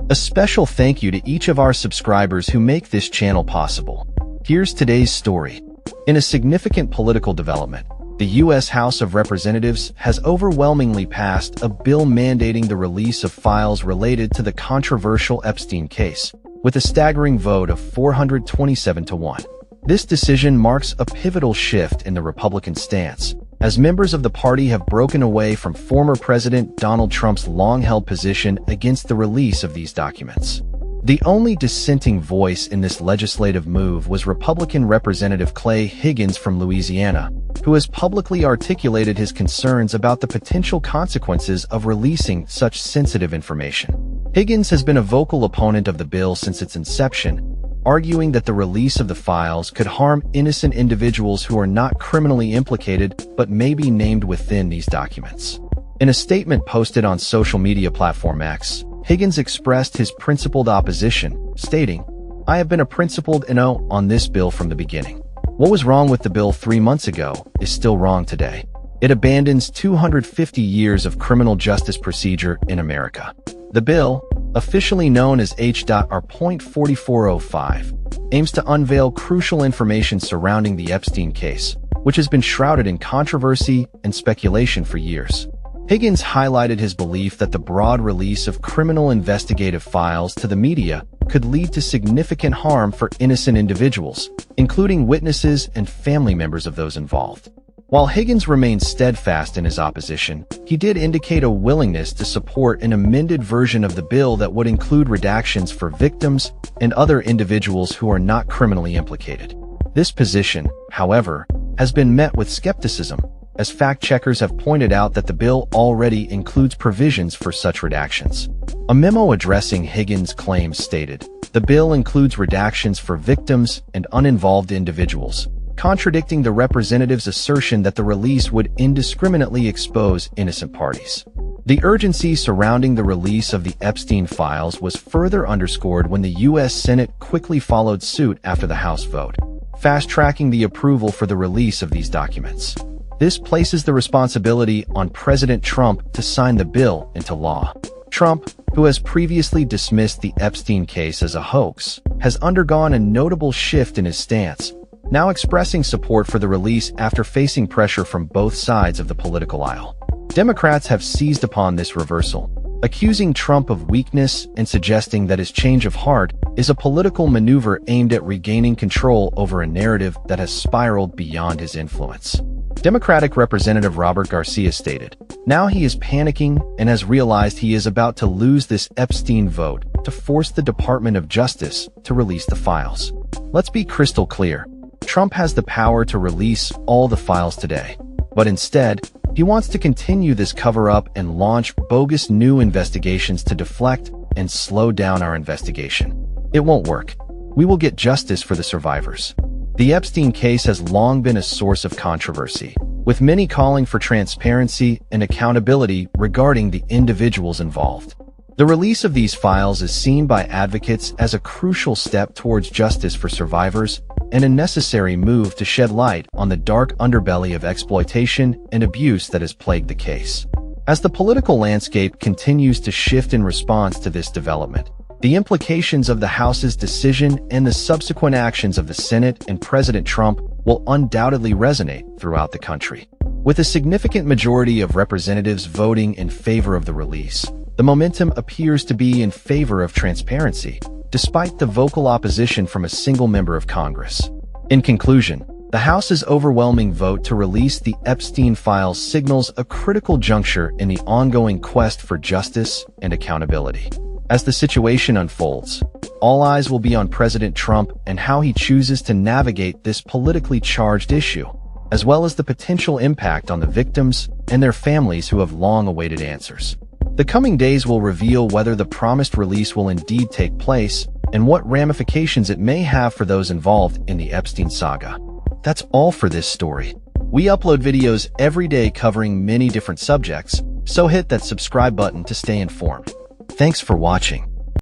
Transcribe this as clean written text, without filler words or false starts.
A special thank you to each of our subscribers who make this channel possible. Here's today's story. In a significant political development, the U.S. House of Representatives has overwhelmingly passed a bill mandating the release of files related to the controversial Epstein case, with a staggering vote of 427 to 1. This decision marks a pivotal shift in the Republican stance, as members of the party have broken away from former President Donald Trump's long-held position against the release of these documents. The only dissenting voice in this legislative move was Republican Representative Clay Higgins from Louisiana, who has publicly articulated his concerns about the potential consequences of releasing such sensitive information. Higgins has been a vocal opponent of the bill since its inception, arguing that the release of the files could harm innocent individuals who are not criminally implicated but may be named within these documents. In a statement posted on social media platform X, Higgins expressed his principled opposition, stating, "I have been a principled no on this bill from the beginning. What was wrong with the bill 3 months ago is still wrong today. It abandons 250 years of criminal justice procedure in America." The bill, officially known as H.R..4405, aims to unveil crucial information surrounding the Epstein case, which has been shrouded in controversy and speculation for years. Higgins highlighted his belief that the broad release of criminal investigative files to the media could lead to significant harm for innocent individuals, including witnesses and family members of those involved. While Higgins remained steadfast in his opposition, he did indicate a willingness to support an amended version of the bill that would include redactions for victims and other individuals who are not criminally implicated. This position, however, has been met with skepticism, as fact-checkers have pointed out that the bill already includes provisions for such redactions. A memo addressing Higgins' claims stated, "The bill includes redactions for victims and uninvolved individuals," contradicting the representative's assertion that the release would indiscriminately expose innocent parties. The urgency surrounding the release of the Epstein files was further underscored when the U.S. Senate quickly followed suit after the House vote, fast-tracking the approval for the release of these documents. This places the responsibility on President Trump to sign the bill into law. Trump, who has previously dismissed the Epstein case as a hoax, has undergone a notable shift in his stance, now expressing support for the release after facing pressure from both sides of the political aisle. Democrats have seized upon this reversal, accusing Trump of weakness and suggesting that his change of heart is a political maneuver aimed at regaining control over a narrative that has spiraled beyond his influence. Democratic Representative Robert Garcia stated, "Now he is panicking and has realized he is about to lose this Epstein vote to force the Department of Justice to release the files." Let's be crystal clear. Trump has the power to release all the files today, but instead, he wants to continue this cover-up and launch bogus new investigations to deflect and slow down our investigation. It won't work. We will get justice for the survivors. The Epstein case has long been a source of controversy, with many calling for transparency and accountability regarding the individuals involved. The release of these files is seen by advocates as a crucial step towards justice for survivors and a necessary move to shed light on the dark underbelly of exploitation and abuse that has plagued the case. As the political landscape continues to shift in response to this development, the implications of the House's decision and the subsequent actions of the Senate and President Trump will undoubtedly resonate throughout the country. With a significant majority of representatives voting in favor of the release, the momentum appears to be in favor of transparency, despite the vocal opposition from a single member of Congress. In conclusion, the House's overwhelming vote to release the Epstein files signals a critical juncture in the ongoing quest for justice and accountability. As the situation unfolds, all eyes will be on President Trump and how he chooses to navigate this politically charged issue, as well as the potential impact on the victims and their families who have long awaited answers. The coming days will reveal whether the promised release will indeed take place and what ramifications it may have for those involved in the Epstein saga. That's all for this story. We upload videos every day covering many different subjects, so hit that subscribe button to stay informed. Thanks for watching.